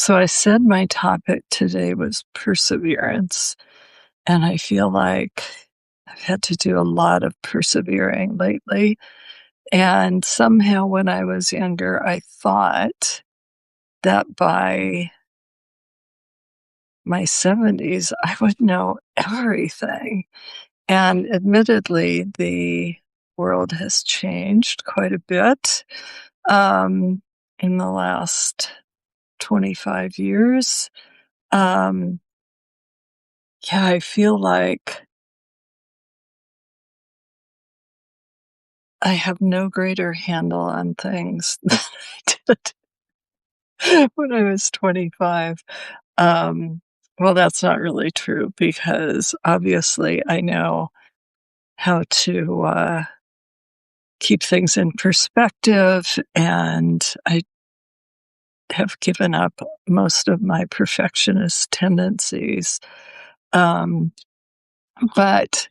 So I said my topic today was perseverance, and I feel like I've had to do a lot of persevering lately. And somehow when I was younger, I thought that by my 70s, I would know everything. And admittedly, the world has changed quite a bit in the last 25 years. Um, yeah, I feel like I have no greater handle on things than I did when I was 25. Um, well, that's not really true because obviously I know how to keep things in perspective, and I have given up most of my perfectionist tendencies. Um, but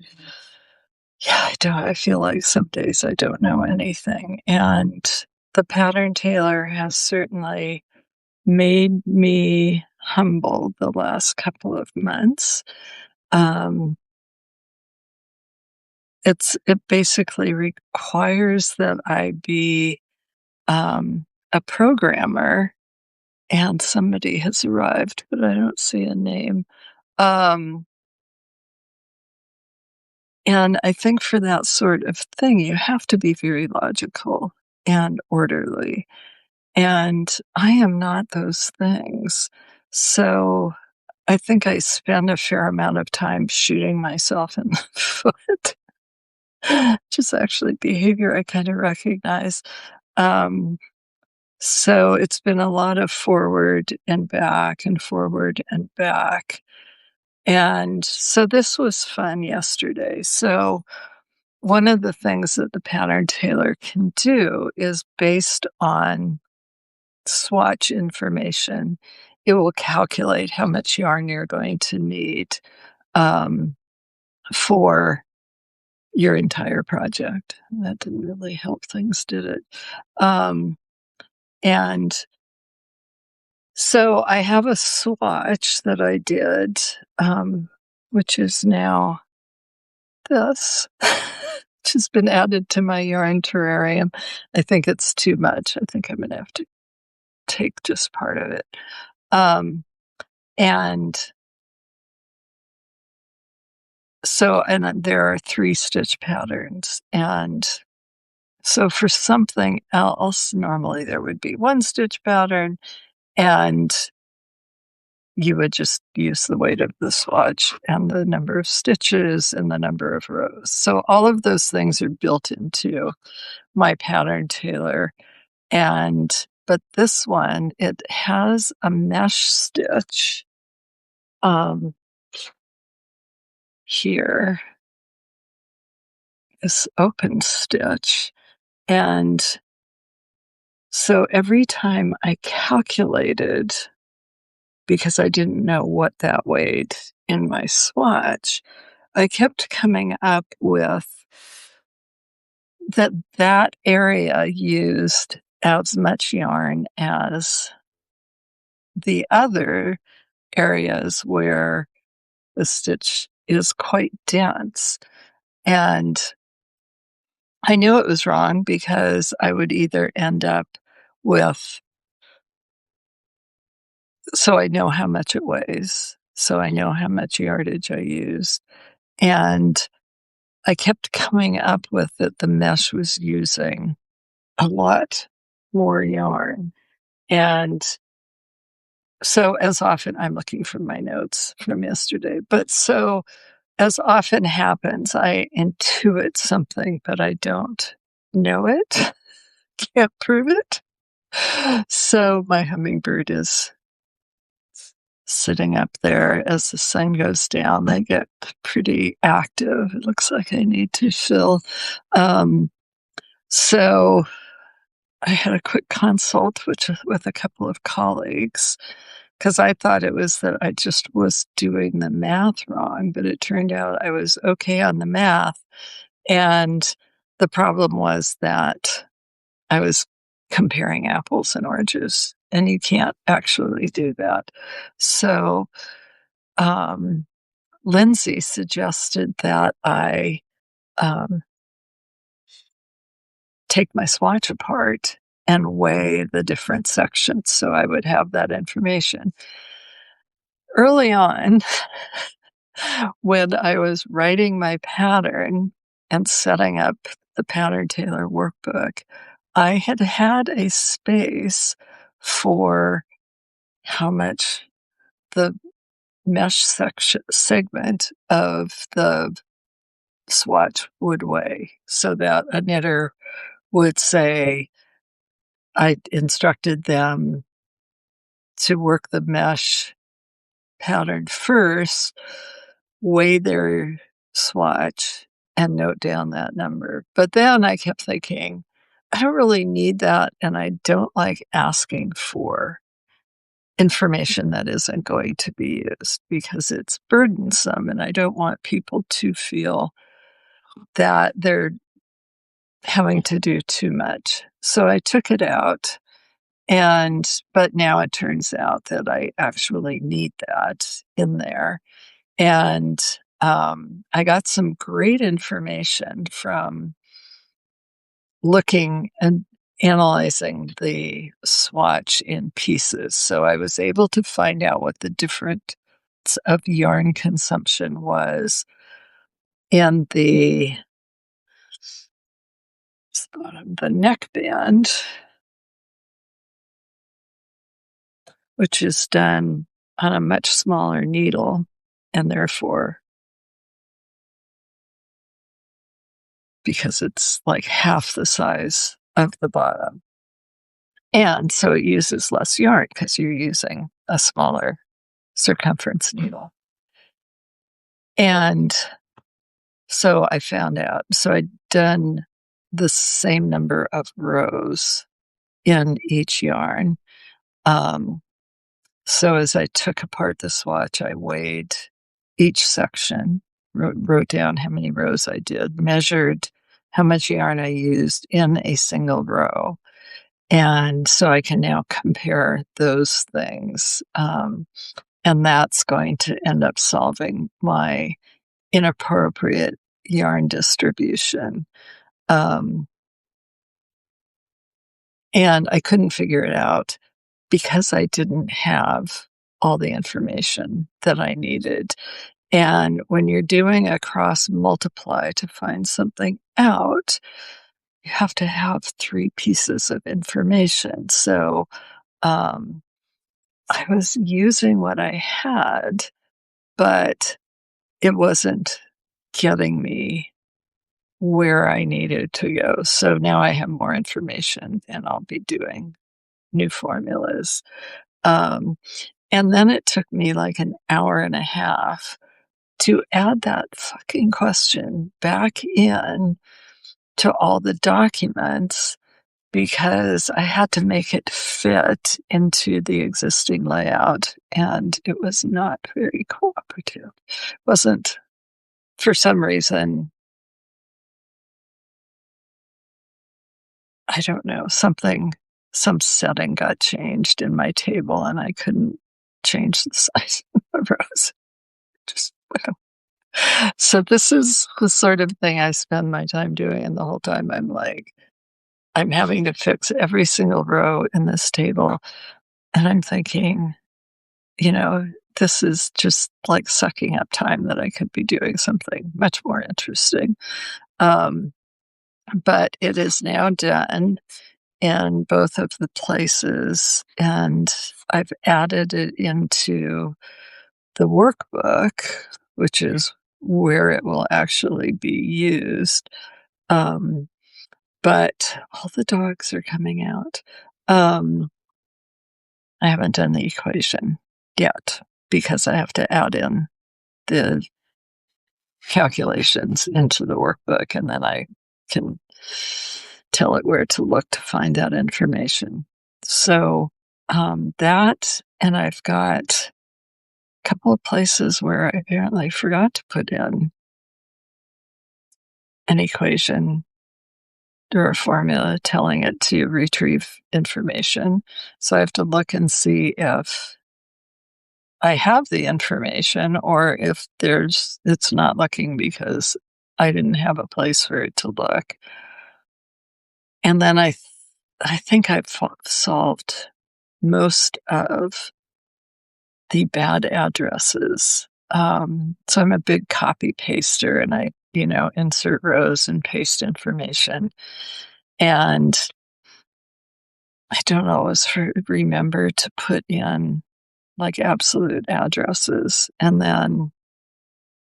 yeah, I don't. I feel like some days I don't know anything, and the pattern tailor has certainly made me humble the last couple of months. Um, it basically requires that I be a programmer, and somebody has arrived, but I don't see a name. Um, and I think for that sort of thing, you have to be very logical and orderly. And I am not those things. So I think I spend a fair amount of time shooting myself in the foot, which is actually behavior I kind of recognize. Um, so it's been a lot of forward and back and forward and back. And so this was fun yesterday. So one of the things that the pattern tailor can do is based on swatch information, it will calculate how much yarn you're going to need um, for your entire project. That didn't really help things, did it? Um, and so I have a swatch that I did, which is now this, which has been added to my yarn terrarium. I think it's too much. I think I'm going to have to take just part of it. And so, and there are 3 stitch patterns. And so for something else, normally there would be 1 stitch pattern, and you would just use the weight of the swatch and the number of stitches and the number of rows. So all of those things are built into my pattern tailor. But this one, it has a mesh stitch here, this open stitch. And so every time I calculated, because I didn't know what that weighed in my swatch, I kept coming up with that area used as much yarn as the other areas where the stitch is quite dense. And I knew it was wrong because I would either end up with, so I know how much it weighs, so I know how much yardage I used. And I kept coming up with that the mesh was using a lot more yarn. And so as often, I'm looking for my notes from yesterday, but so as often happens, I intuit something, but I don't know it, can't prove it. So my hummingbird is sitting up there as the sun goes down. They get pretty active. It looks like I need to fill. So I had a quick consult with a couple of colleagues because I thought it was that I just was doing the math wrong, but it turned out I was okay on the math. And the problem was that I was comparing apples and oranges and you can't actually do that. So, um, Lindsay suggested that I um, take my swatch apart and weigh the different sections so I would have that information. Early on, when I was writing my pattern and setting up the Pattern Tailor workbook, I had had a space for how much the mesh section segment of the swatch would weigh, so that a knitter would say, I instructed them to work the mesh pattern first, weigh their swatch, and note down that number. But then I kept thinking, I don't really need that, and I don't like asking for information that isn't going to be used because it's burdensome, and I don't want people to feel that they're having to do too much. So I took it out, but now it turns out that I actually need that in there. And I got some great information from looking and analyzing the swatch in pieces. So I was able to find out what the difference of yarn consumption was in the neckband, which is done on a much smaller needle, and therefore, because it's like half the size of the bottom. And so it uses less yarn because you're using a smaller circumference needle. And so I found out. So I'd done the same number of rows in each yarn. So as I took apart the swatch, I weighed each section, wrote down how many rows I did, measured how much yarn I used in a single row. And so I can now compare those things. And that's going to end up solving my inappropriate yarn distribution. And I couldn't figure it out because I didn't have all the information that I needed. And when you're doing a cross multiply to find something out, you have to have 3 pieces of information. So um, I was using what I had, but it wasn't getting me where I needed to go. So now I have more information and I'll be doing new formulas. Um, and then it took me like an hour and a half to add that fucking question back in to all the documents because I had to make it fit into the existing layout, and it was not very cooperative. It wasn't, for some reason, I don't know, some setting got changed in my table and I couldn't change the size of the rows. Just, well. So this is the sort of thing I spend my time doing, and the whole time I'm like, I'm having to fix every single row in this table, and I'm thinking, you know, this is just like sucking up time that I could be doing something much more interesting. Um, but it is now done in both of the places, and I've added it into the workbook, which is where it will actually be used. Um, but all the dogs are coming out. I haven't done the equation yet because I have to add in the calculations into the workbook, and then I can tell it where to look to find that information. So that, and I've got a couple of places where I apparently forgot to put in an equation or a formula telling it to retrieve information. So I have to look and see if I have the information or if it's not looking because I didn't have a place for it to look. And then I think I've solved most of the bad addresses. So I'm a big copy paster and I, insert rows and paste information. And I don't always remember to put in like absolute addresses. And then,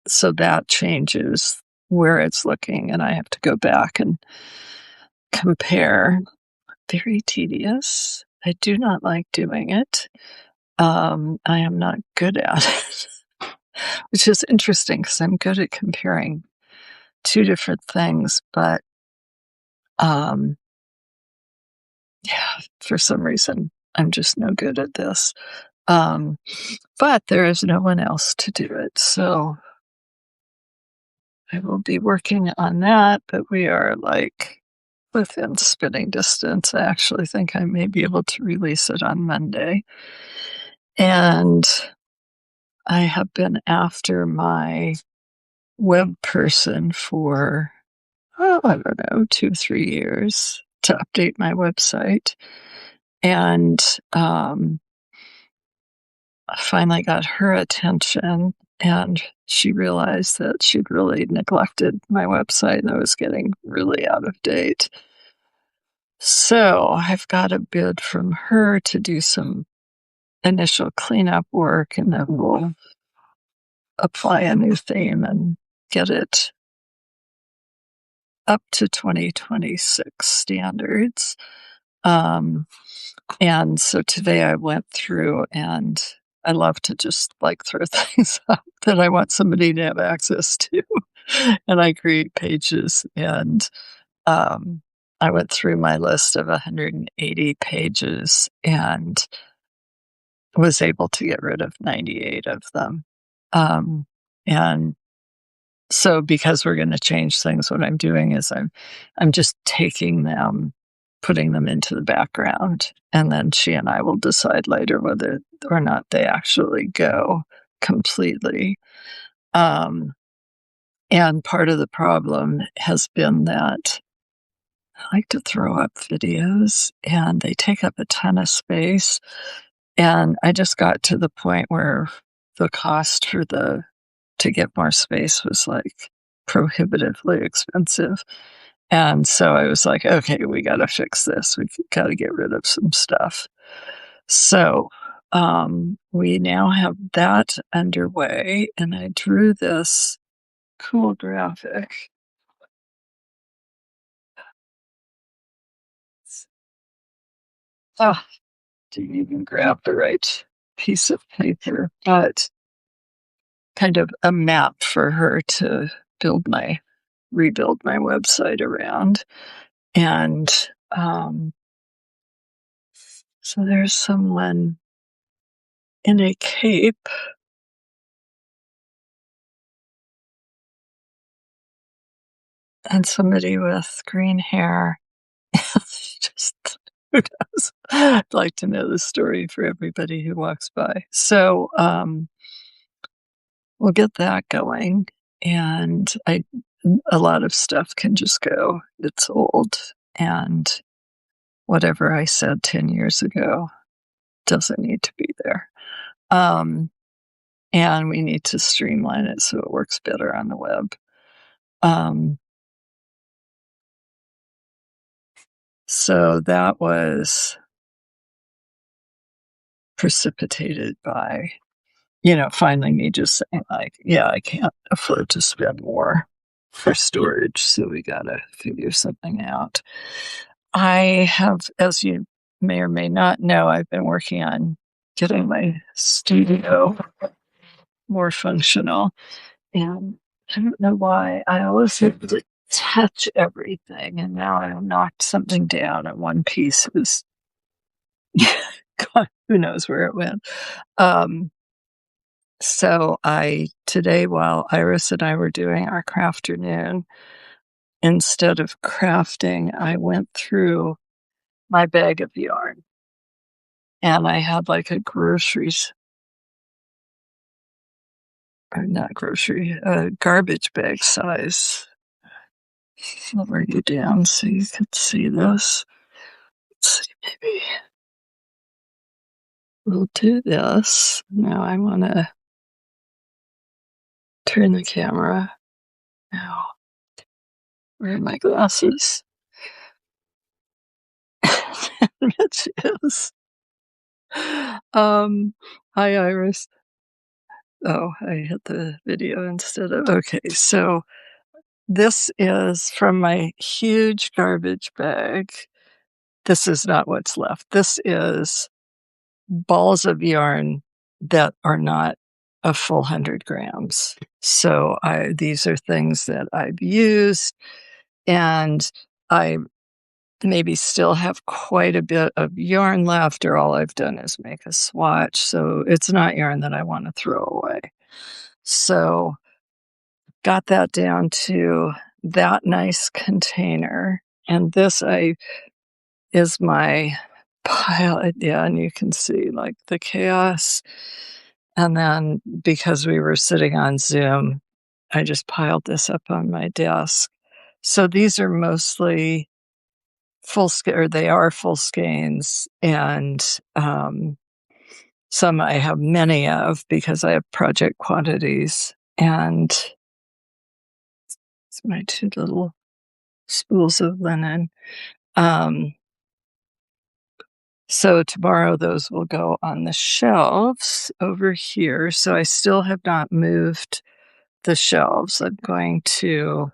so that changes where it's looking. And I have to go back and compare. Very tedious. I do not like doing it. I am not good at it, which is interesting because I'm good at comparing two different things, but um, yeah, for some reason, I'm just no good at this. But there is no one else to do it, so I will be working on that, but we are like within spitting distance. I actually think I may be able to release it on Monday. And I have been after my web person for, I don't know, 2, 3 years to update my website. And I finally got her attention, and she realized that she'd really neglected my website and I was getting really out of date. So I've got a bid from her to do some initial cleanup work, and then we'll apply a new theme and get it up to 2026 standards. And so today I went through, and I love to just like throw things up that I want somebody to have access to. And I create pages, and I went through my list of 180 pages and was able to get rid of 98 of them. And so because we're going to change things, what I'm doing is I'm just taking them, putting them into the background, and then she and I will decide later whether or not they actually go completely. And part of the problem has been that I like to throw up videos and they take up a ton of space. And I just got to the point where the cost to get more space was like prohibitively expensive. And so I was like, okay, we got to fix this. We got to get rid of some stuff. So we now have that underway. And I drew this cool graphic. Oh, didn't even grab the right piece of paper, but kind of a map for her to rebuild my website around. And so there's someone in a cape and somebody with green hair. Just who knows? I'd like to know the story for everybody who walks by. So we'll get that going. And a lot of stuff can just go. It's old. And whatever I said 10 years ago doesn't need to be there. And we need to streamline it so it works better on the web. So that was precipitated by, finally me just saying like, yeah, I can't afford to spend more for storage. So we got to figure something out. I have, as you may or may not know, I've been working on getting my studio more functional. And I don't know why I always have to touch everything. And now I knocked something down and one piece was, God, who knows where it went. So today while Iris and I were doing our crafternoon, instead of crafting, I went through my bag of yarn, and I had like a groceries or not grocery, a garbage bag size. Lower you down so you could see this. Let's see, maybe we'll do this. Now I want to turn the camera. Now, where are my glasses? Which is, hi Iris. Oh, I hit the video instead of, okay, so this is from my huge garbage bag. This is not what's left. This is balls of yarn that are not a full 100 grams. So these are things that I've used, and I maybe still have quite a bit of yarn left, or all I've done is make a swatch. So it's not yarn that I want to throw away. So got that down to that nice container. And this is my pile. Yeah, and you can see like the chaos. And then because we were sitting on Zoom, I just piled this up on my desk. So these are mostly full skein, or they are full skeins, and some I have many of because I have project quantities. And it's my two little spools of linen. So tomorrow those will go on the shelves over here. So I still have not moved the shelves. I'm going to,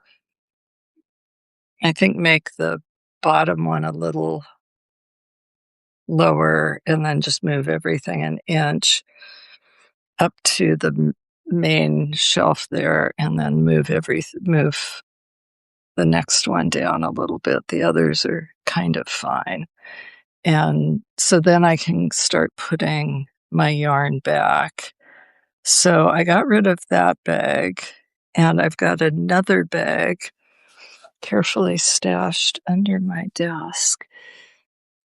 I think, make the bottom one a little lower and then just move everything an inch up to the main shelf there, and then move the next one down a little bit. The others are kind of fine. And so then I can start putting my yarn back. So I got rid of that bag, and I've got another bag carefully stashed under my desk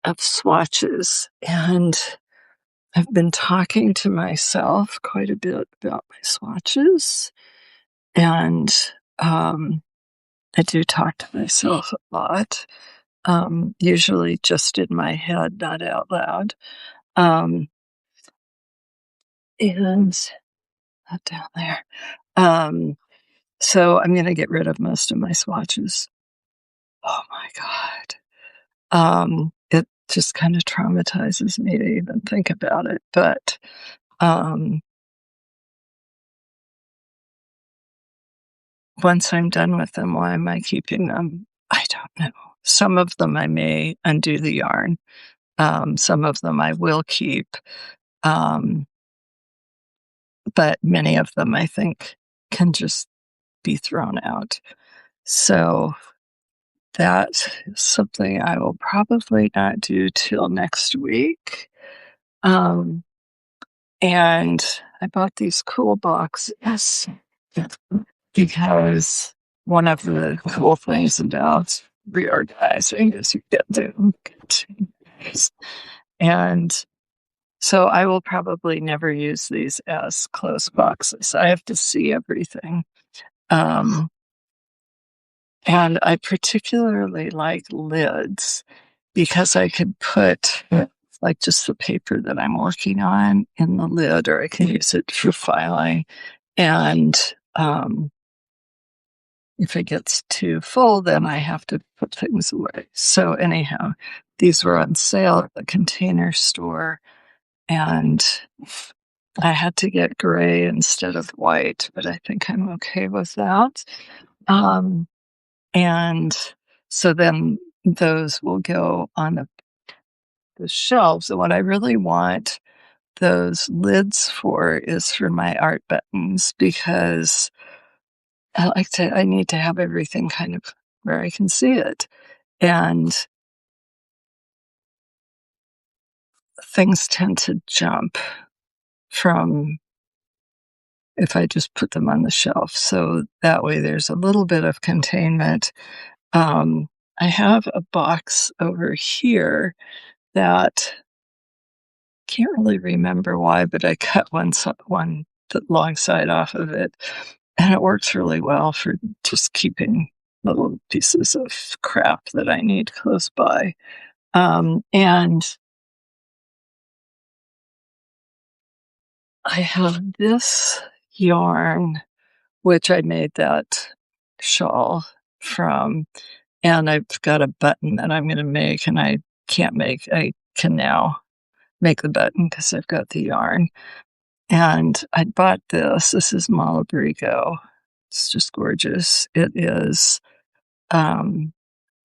of swatches. And I've been talking to myself quite a bit about my swatches. And I do talk to myself a lot, usually just in my head, not out loud. And down there. So I'm going to get rid of most of my swatches. Oh my God. It just kind of traumatizes me to even think about it. But once I'm done with them, why am I keeping them? I don't know. Some of them I may undo the yarn. Some of them I will keep. But many of them I think can just be thrown out. So that is something I will probably not do till next week. And I bought these cool boxes because one of the cool things about reorganizing is you get to containers. And so I will probably never use these as close boxes. I have to see everything. And I particularly like lids because I can put like just the paper that I'm working on in the lid, or I can use it for filing. And if it gets too full, then I have to put things away. So anyhow, these were on sale at the Container Store, and I had to get gray instead of white, but I think I'm okay with that. And so then those will go on the shelves. And what I really want those lids for is for my art buttons, because I need to have everything kind of where I can see it. And things tend to jump from if I just put them on the shelf. So that way there's a little bit of containment. Um, I have a box over here that can't really remember why, but I cut one the long side off of it, and it works really well for just keeping little pieces of crap that I need close by. And I have this yarn, which I made that shawl from, and I've got a button that I'm gonna make, and I can now make the button because 'cause I've got the yarn. And I bought this. This is Malabrigo. It's just gorgeous. It is, um,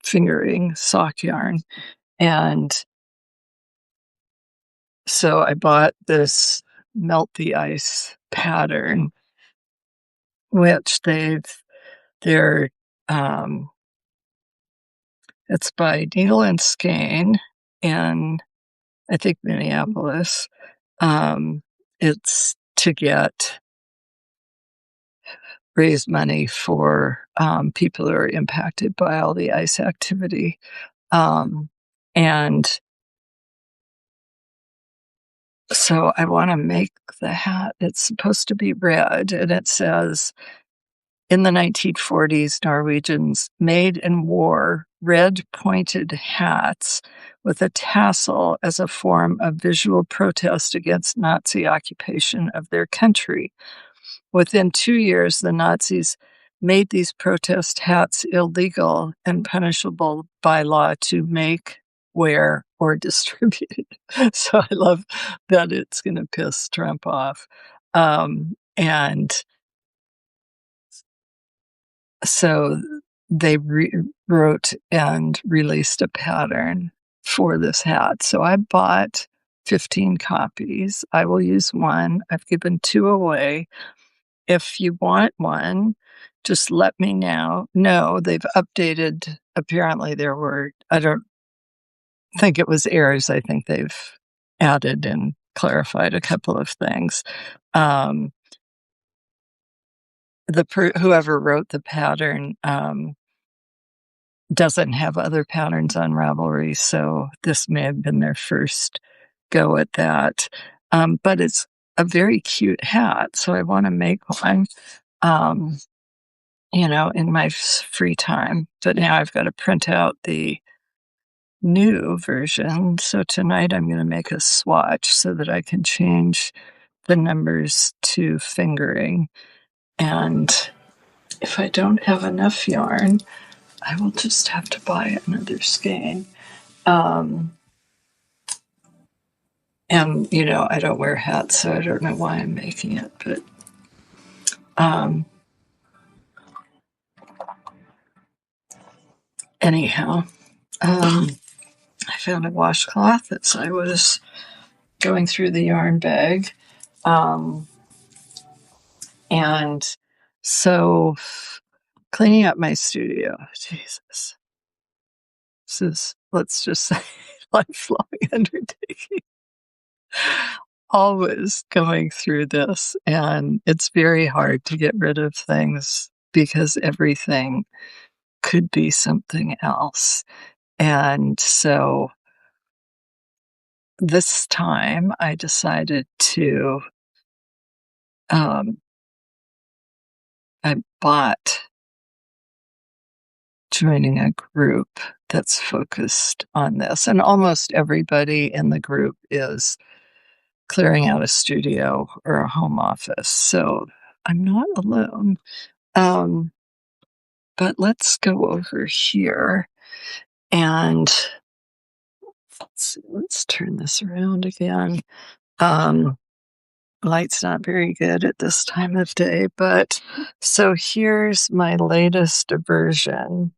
fingering sock yarn, and so I bought this melt the ice pattern, which they're, um it's by Needle and Skein in, I think, Minneapolis. Um, it's to raise money for, people who are impacted by all the ice activity. Um, and so I wanna make the hat. It's supposed to be red, and it says, "In the 1940s, Norwegians made and wore red pointed hats with a tassel as a form of visual protest against Nazi occupation of their country. Within 2 years, the Nazis made these protest hats illegal and punishable by law to make, wear, or distribute." So I love that it's gonna piss Trump off. And so they wrote and released a pattern for this hat. So I bought 15 copies. I will use one. I've given 2 away. If you want one, just let me know. They've updated, apparently there were, I don't think it was errors. I think they've added and clarified a couple of things. Um, whoever wrote the pattern, doesn't have other patterns on Ravelry, so this may have been their first go at that. But it's a very cute hat, so I wanna make one, um, in my free time. But now I've gotta print out the new version, so tonight I'm gonna make a swatch so that I can change the numbers to fingering, and if I don't have enough yarn, I will just have to buy another skein. Um, and, I don't wear hats, so I don't know why I'm making it, but, um, anyhow, I found a washcloth as I was going through the yarn bag. Um, and so cleaning up my studio, Jesus, this is, let's just say, lifelong undertaking. Always going through this, and it's very hard to get rid of things because everything could be something else. And so this time I decided to, um, I bought joining a group that's focused on this. And almost everybody in the group is clearing out a studio or a home office. So I'm not alone. Um, but let's go over here and let's turn this around again. Um, Light's not very good at this time of day, but so here's my latest version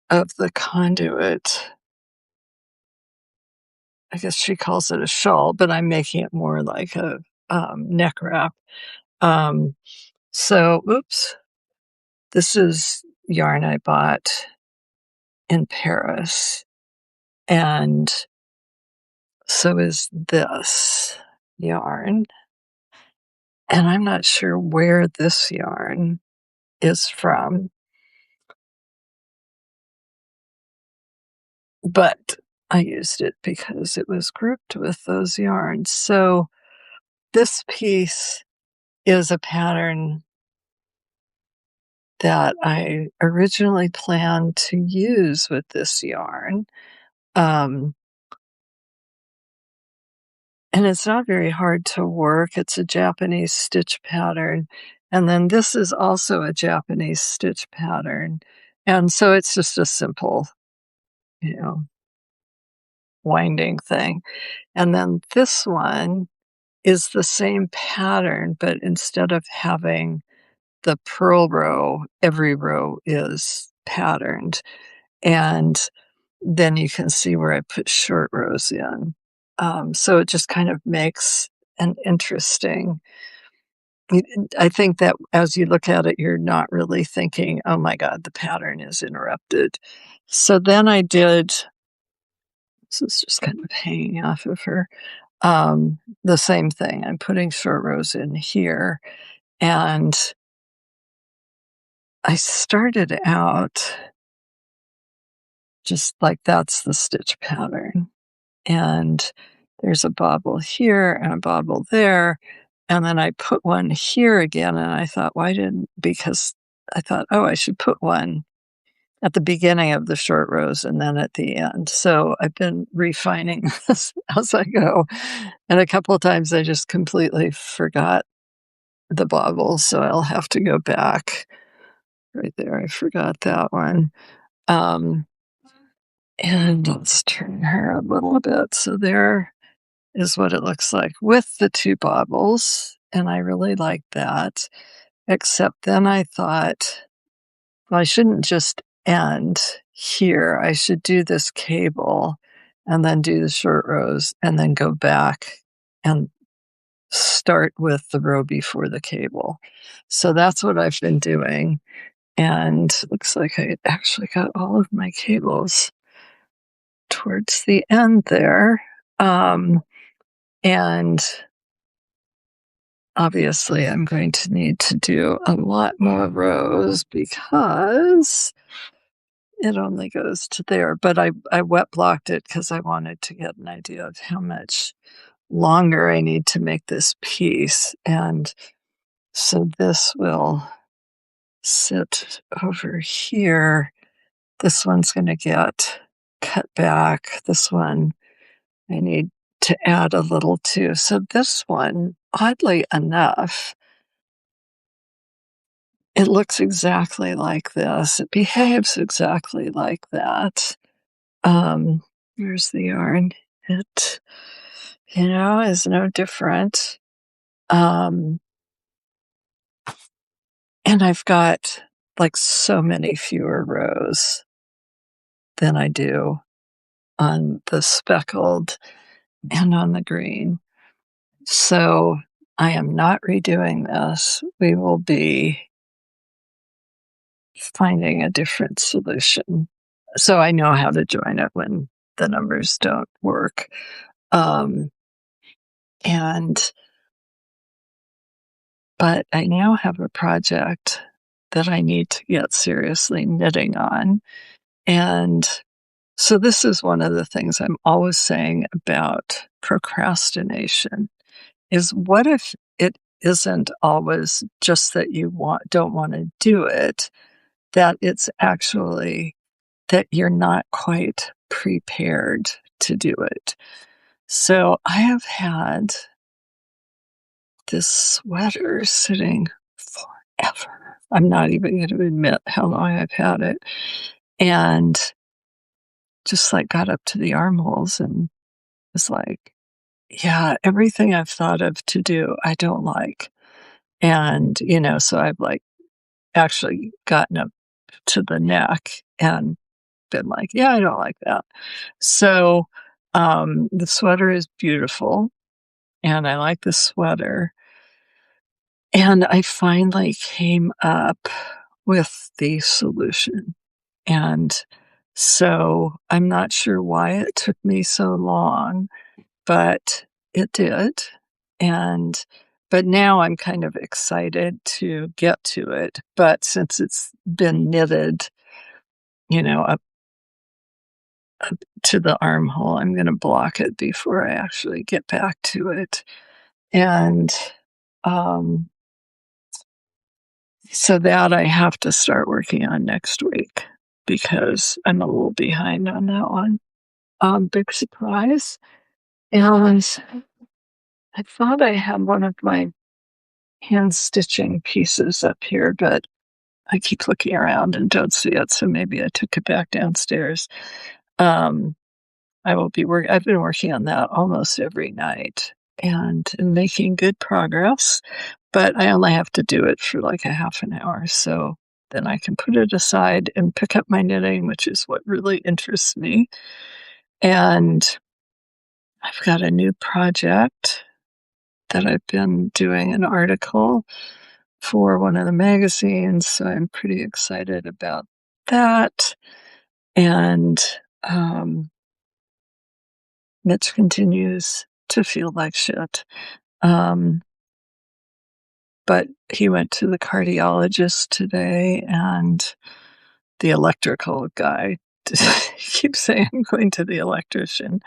of the conduit. I guess she calls it a shawl, but I'm making it more like a neck wrap. Um, oops, this is yarn I bought in Paris, and so is this yarn. And I'm not sure where this yarn is from. but I used it because it was grouped with those yarns. So this piece is a pattern that I originally planned to use with this yarn. Um, and it's not very hard to work. It's a Japanese stitch pattern. And then this is also a Japanese stitch pattern. And so it's just a simple, you know, winding thing. And then this one is the same pattern, but instead of having the purl row, every row is patterned. And then you can see where I put short rows in. So it just kind of makes an interesting. I think that as you look at it, you're not really thinking, oh my God, the pattern is interrupted. So then I did, this is just kind of hanging off of her, the same thing. I'm putting short rows in here. And I started out just like that's the stitch pattern. And there's a bobble here and a bobble there. And then I put one here again. And I thought, why didn't, because I thought, oh, I should put one at the beginning of the short rows and then at the end. So I've been refining this as I go. And a couple of times I just completely forgot the bobble. So I'll have to go back right there. I forgot that one. Um, and let's turn her a little bit. So there is what it looks like with the two bobbles. And I really like that. Except then I thought, well, I shouldn't just end here. I should do this cable and then do the short rows and then go back and start with the row before the cable. So that's what I've been doing. And looks like I actually got all of my cables towards the end there. And obviously I'm going to need to do a lot more rows because it only goes to there. But I wet blocked it because I wanted to get an idea of how much longer I need to make this piece. And so this will sit over here. This one's going to get cut back. This one I need to add a little too. So this one, oddly enough, it looks exactly like this. It behaves exactly like that. Here's the yarn. It, is no different. And I've got like so many fewer rows than I do on the speckled and on the green. So I am not redoing this. We will be finding a different solution. So I know how to join it when the numbers don't work. And but I now have a project that I need to get seriously knitting on. And so this is one of the things I'm always saying about procrastination is what if it isn't always just that you don't want to do it, that it's actually that you're not quite prepared to do it. So I have had this sweater sitting forever. I'm not even going to admit how long I've had it. And just like got up to the armholes and was like, yeah, everything I've thought of to do, I don't like. And, so I've like actually gotten up to the neck and been like, yeah, I don't like that. So the sweater is beautiful and I like the sweater. And I finally came up with the solution. And so I'm not sure why it took me so long, but it did. But now I'm kind of excited to get to it. But since it's been knitted, a to the armhole. I'm gonna block it before I actually get back to it. And, um, so that I have to start working on next week because I'm a little behind on that one. Big surprise. And I thought I had one of my hand stitching pieces up here, but I keep looking around and don't see it, so maybe I took it back downstairs. Um, I've been working on that almost every night and making good progress, but I only have to do it for like a half an hour, so then I can put it aside and pick up my knitting, which is what really interests me. And I've got a new project that I've been doing an article for one of the magazines, so I'm pretty excited about that. And, um, Mitch continues to feel like shit. Um, but he went to the cardiologist today, and the electrical guy keeps saying, "I'm going to the electrician."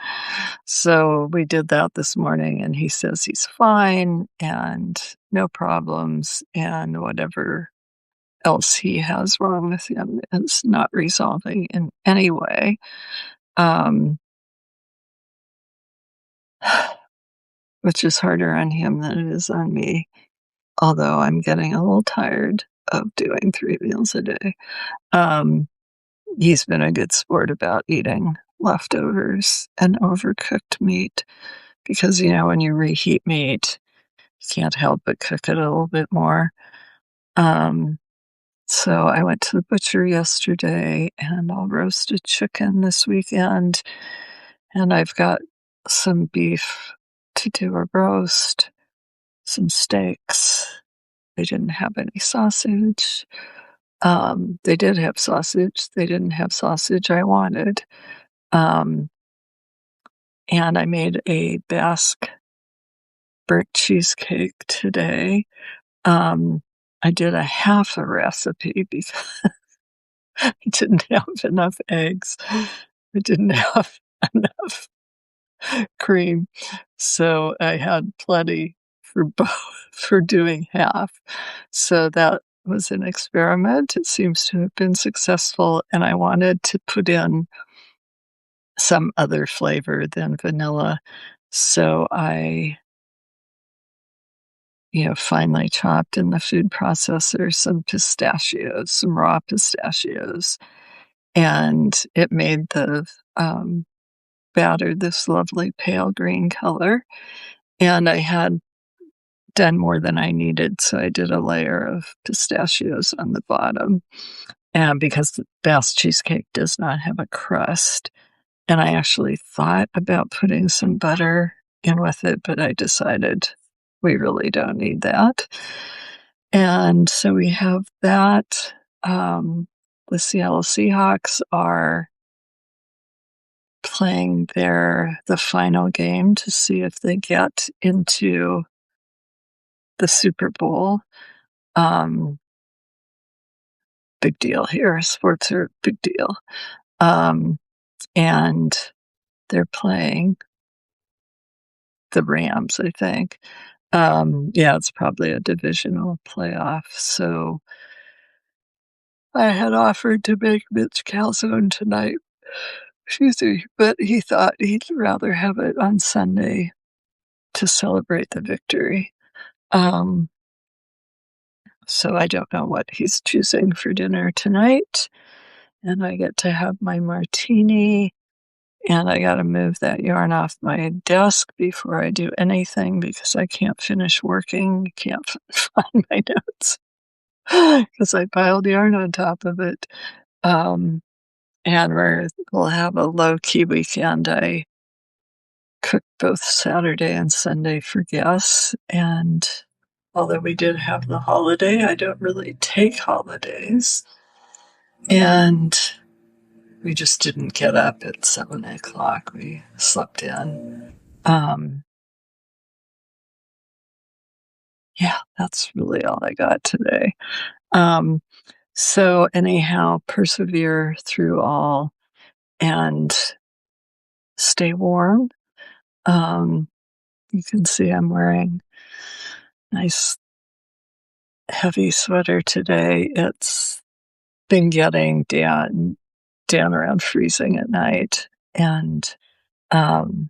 So we did that this morning, and he says he's fine and no problems, and whatever else he has wrong with him is not resolving in any way. Um, which is harder on him than it is on me, although I'm getting a little tired of doing 3 meals a day. Um, he's been a good sport about eating leftovers and overcooked meat because, when you reheat meat, you can't help but cook it a little bit more. Um, so I went to the butcher yesterday, and I'll roast a chicken this weekend, and I've got some beef to do a roast, some steaks. They didn't have any sausage. They did have sausage. They didn't have sausage I wanted. Um, and I made a Basque burnt cheesecake today. Um, I did a half a recipe because I didn't have enough eggs. I didn't have enough cream, so I had plenty for both for doing half. So that was an experiment. It seems to have been successful, and I wanted to put in some other flavor than vanilla. So I, finally chopped in the food processor some pistachios, some raw pistachios, and it made the batter this lovely pale green color. And I had done more than I needed, so I did a layer of pistachios on the bottom. And because the Basque cheesecake does not have a crust, and I actually thought about putting some butter in with it, but I decided we really don't need that. And so we have that. The Seattle Seahawks are playing the final game to see if they get into the Super Bowl. Um, Big deal here. Sports are a big deal. Um, and they're playing the Rams, I think. Yeah, it's probably a divisional playoff. So I had offered to make Mitch calzone tonight. Excuse me, but he thought he'd rather have it on Sunday to celebrate the victory. Um, so I don't know what he's choosing for dinner tonight. And I get to have my martini. And I gotta move that yarn off my desk before I do anything because I can't finish working, can't find my notes because I piled yarn on top of it. Um, and we'll have a low-key weekend. I cooked both Saturday and Sunday for guests, and although we did have the holiday, I don't really take holidays. And we just didn't get up at 7 o'clock. We slept in. Um, yeah, that's really all I got today. Um, so anyhow, persevere through all. And stay warm. Um, you can see I'm wearing a nice heavy sweater today. It's been getting down around freezing at night, and um,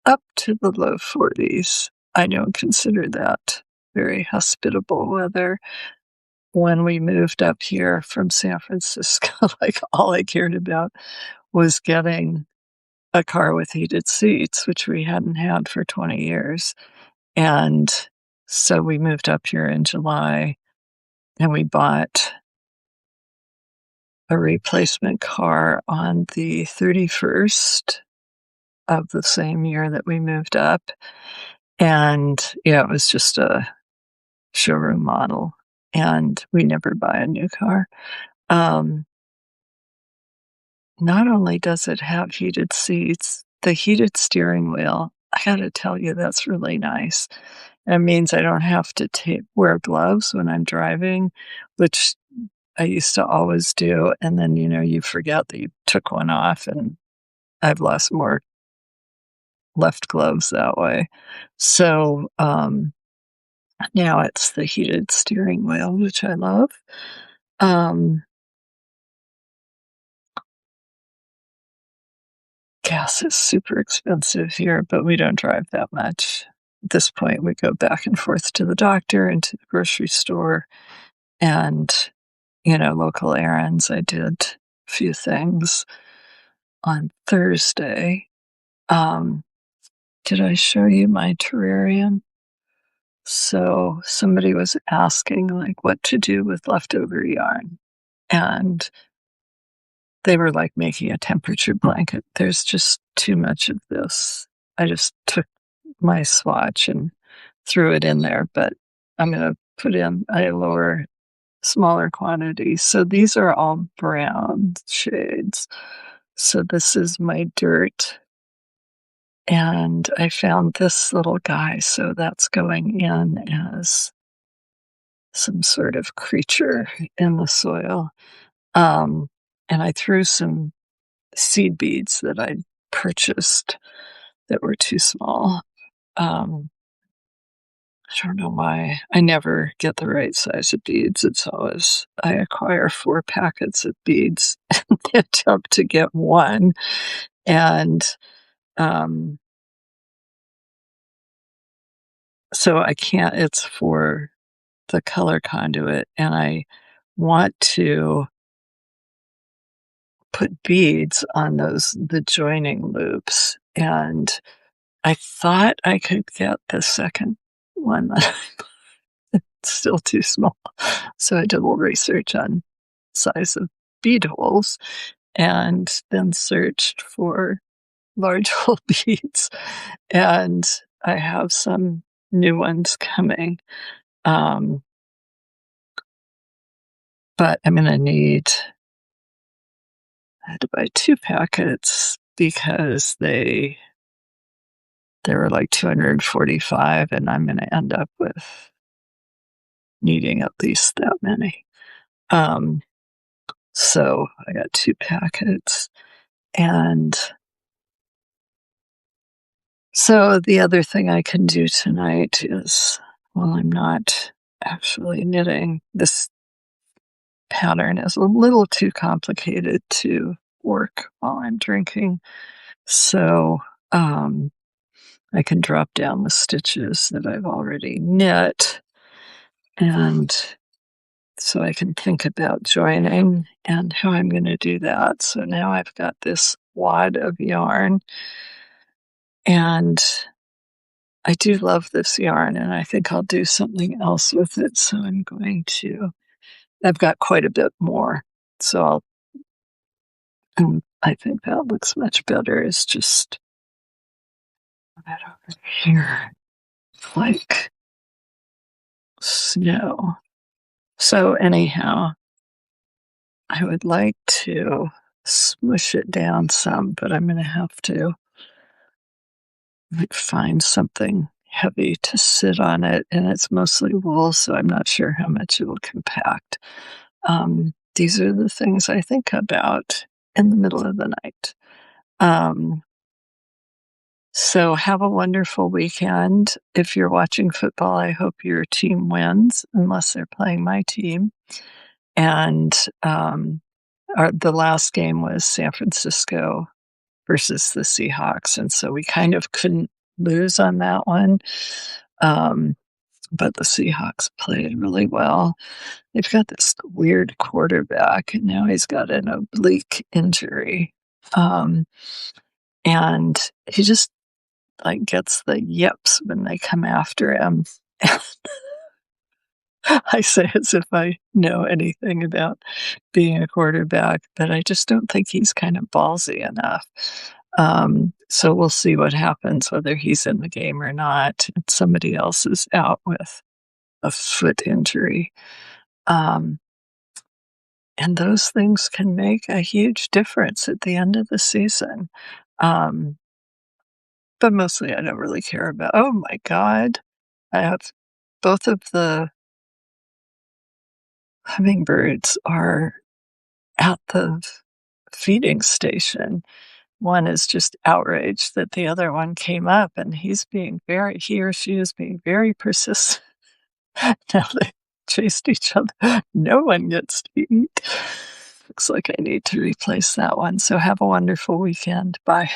up to the low 40s. I don't consider that very hospitable weather. When we moved up here from San Francisco, like, all I cared about was getting a car with heated seats, which we hadn't had for 20 years, and so we moved up here in July, and we bought a replacement car on the 31st of the same year that we moved up, and, yeah, it was just a showroom model, and we never buy a new car. Um, Not only does it have heated seats, the heated steering wheel, I gotta tell you, that's really nice. It means I don't have to wear gloves when I'm driving, which I used to always do, and then, you forget that you took one off, and I've lost more left gloves that way. So, now it's the heated steering wheel, which I love. Um, Gas is super expensive here, but we don't drive that much. At this point, we go back and forth to the doctor and to the grocery store and, local errands. I did a few things on Thursday. Um, did I show you my terrarium? So somebody was asking, like, what to do with leftover yarn. And they were, like, making a temperature blanket. There's just too much of this. I just took my swatch and threw it in there, but I'm gonna put in a smaller quantity. So these are all brown shades. So this is my dirt, and I found this little guy, so that's going in as some sort of creature in the soil. Um, and I threw some seed beads that I purchased that were too small. I don't know why. I never get the right size of beads. It's always, I acquire 4 packets of beads and end up to get one. And um, so I can't, it's for the color conduit, and I want to put beads on the joining loops. And I thought I could get the second one that it's still too small. So I did a little research on size of bead holes and then searched for large hole beads. And I have some new ones coming. But I'm gonna I had to buy 2 packets because they were like 245, and I'm gonna end up with needing at least that many. So I got 2 packets. And so the other thing I can do tonight is, while I'm not actually knitting, this pattern is a little too complicated to work while I'm drinking. So I can drop down the stitches that I've already knit, and so I can think about joining and how I'm going to do that. So now I've got this wad of yarn, and I do love this yarn, and I think I'll do something else with it. So I've got quite a bit more. So I think that looks much better. It's just that over here, like snow. So anyhow, I would like to smush it down some, but I'm going to have to find something heavy to sit on it, and it's mostly wool, so I'm not sure how much it will compact. These are the things I think about. in the middle of the night. Um, so have a wonderful weekend. If you're watching football, I hope your team wins, unless they're playing my team. And the last game was San Francisco versus the Seahawks, and so we kind of couldn't lose on that one. Um, but the Seahawks played really well. They've got this weird quarterback, and now he's got an oblique injury. Um, and he just like gets the yips when they come after him. I say as if I know anything about being a quarterback, but I just don't think he's kind of ballsy enough. So we'll see what happens, whether he's in the game or not. And somebody else is out with a foot injury. Um, and those things can make a huge difference at the end of the season. Um, but mostly I don't really care about, oh my God, I have both of the hummingbirds are at the feeding station. One is just outraged that the other one came up, and he or she is being very persistent. Now they chased each other. No one gets to eat. Looks like I need to replace that one. So have a wonderful weekend. Bye.